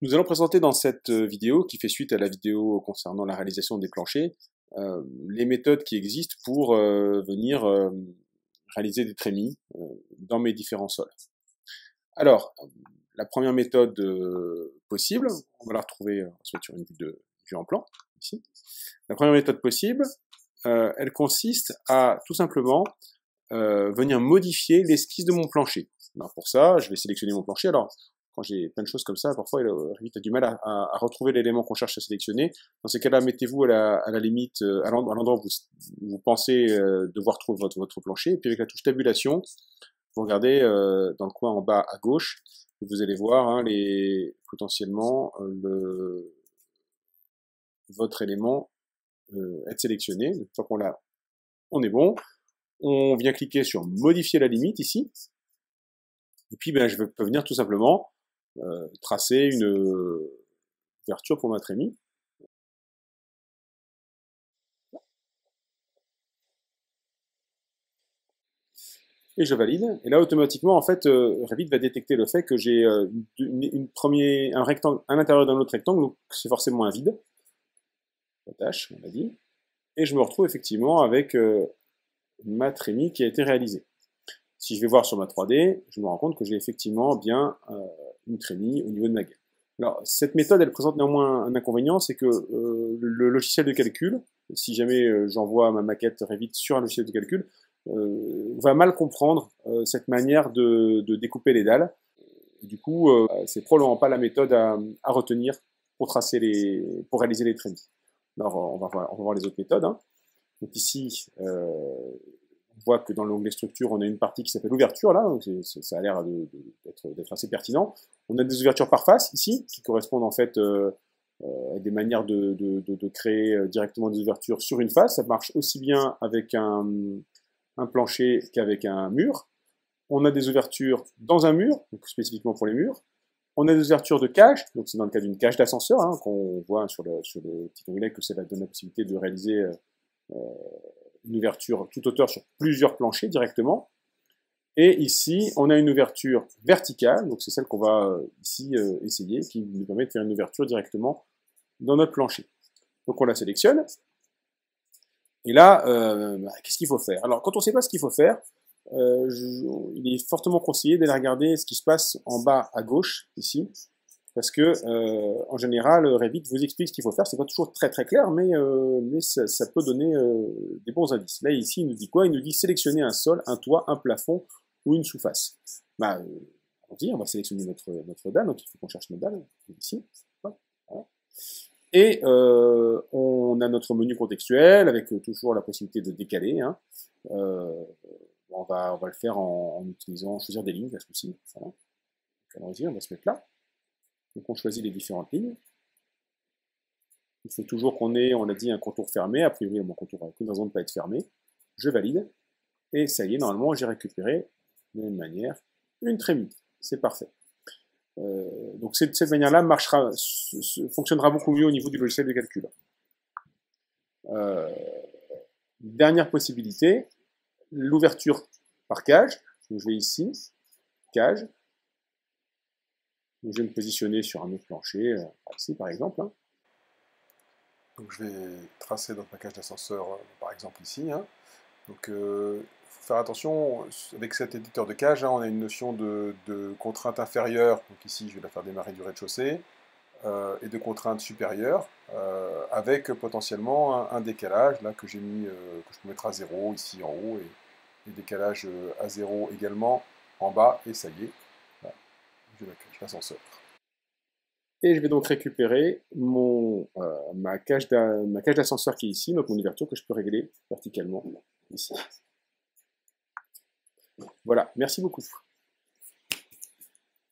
Nous allons présenter dans cette vidéo, qui fait suite à la vidéo concernant la réalisation des planchers, les méthodes qui existent pour venir réaliser des trémies dans mes différents sols. Alors, la première méthode possible, on va la retrouver sur une vue en plan, ici. La première méthode possible, elle consiste à tout simplement venir modifier l'esquisse de mon plancher. Alors pour ça, je vais sélectionner mon plancher. Alors, quand j'ai plein de choses comme ça, parfois Revit a du mal à retrouver l'élément qu'on cherche à sélectionner. Dans ces cas-là, mettez-vous à la limite, à l'endroit où vous pensez devoir trouver votre plancher. Et puis avec la touche tabulation, vous regardez dans le coin en bas à gauche, et vous allez voir potentiellement votre élément être sélectionné. Une fois qu'on l'a, on est bon. On vient cliquer sur modifier la limite ici. Et puis je peux venir tout simplement tracer une ouverture pour ma trémie. Et je valide. Et là, automatiquement, en fait, Revit va détecter le fait que j'ai un rectangle à l'intérieur d'un autre rectangle, donc c'est forcément un vide. Tâche, on l'a dit. Et je me retrouve effectivement avec ma trémie qui a été réalisée. Si je vais voir sur ma 3D, je me rends compte que j'ai effectivement bien une trémie au niveau de ma gaine. Alors, cette méthode, elle présente néanmoins un inconvénient, c'est que le logiciel de calcul, si jamais j'envoie ma maquette Revit sur un logiciel de calcul, va mal comprendre cette manière de découper les dalles. Et du coup, c'est probablement pas la méthode à retenir pour pour réaliser les trémies. Alors, on va voir les autres méthodes. Hein. Donc ici, on voit que dans l'onglet structure, on a une partie qui s'appelle ouverture, là, donc ça a l'air d'être assez pertinent. On a des ouvertures par face, ici, qui correspondent en fait à des manières de créer directement des ouvertures sur une face. Ça marche aussi bien avec un plancher qu'avec un mur. On a des ouvertures dans un mur, donc spécifiquement pour les murs. On a des ouvertures de cage, donc c'est dans le cas d'une cage d'ascenseur, hein, qu'on voit sur le petit onglet que ça donne la possibilité de réaliser une ouverture toute hauteur sur plusieurs planchers directement. Et ici, on a une ouverture verticale, donc c'est celle qu'on va ici essayer, qui nous permet de faire une ouverture directement dans notre plancher. Donc on la sélectionne. Et là, qu'est-ce qu'il faut faire? Alors, quand on ne sait pas ce qu'il faut faire, il est fortement conseillé d'aller regarder ce qui se passe en bas à gauche, ici, parce que, en général, Revit vous explique ce qu'il faut faire. C'est pas toujours très très clair, mais ça peut donner des bons indices. Là, ici, il nous dit quoi? Il nous dit sélectionner un sol, un toit, un plafond ou une sous-face. On va sélectionner notre dalle, donc il faut qu'on cherche notre dalle, ici. Voilà. Et on a notre menu contextuel, avec toujours la possibilité de décaler. Hein. On va le faire en utilisant choisir des lignes, à ce coup-ci. Voilà. Allons-y, on va se mettre là. Donc on choisit les différentes lignes. Il faut toujours qu'on ait, on l'a dit, un contour fermé. A priori, mon contour n'a aucune raison de ne pas être fermé. Je valide. Et ça y est, normalement, j'ai récupéré de la même manière une trémie. C'est parfait. Donc cette manière-là fonctionnera beaucoup mieux au niveau du logiciel de calcul. Dernière possibilité, l'ouverture par cage. Donc je vais ici, cage. Donc je vais me positionner sur un autre plancher, ici par exemple. Hein. Donc je vais tracer donc ma cage d'ascenseur, par exemple ici. Hein. Donc il faut faire attention, avec cet éditeur de cage, hein, on a une notion de contrainte inférieure. Donc ici, je vais la faire démarrer du rez-de-chaussée. Et de contrainte supérieure, avec potentiellement un décalage là, que j'ai mis, que je peux mettre à 0 ici en haut, et décalage à 0 également en bas, et ça y est, voilà, j'ai la cage d'ascenseur. Et je vais donc récupérer ma cage d'ascenseur qui est ici, donc mon ouverture que je peux régler verticalement ici. Voilà, merci beaucoup.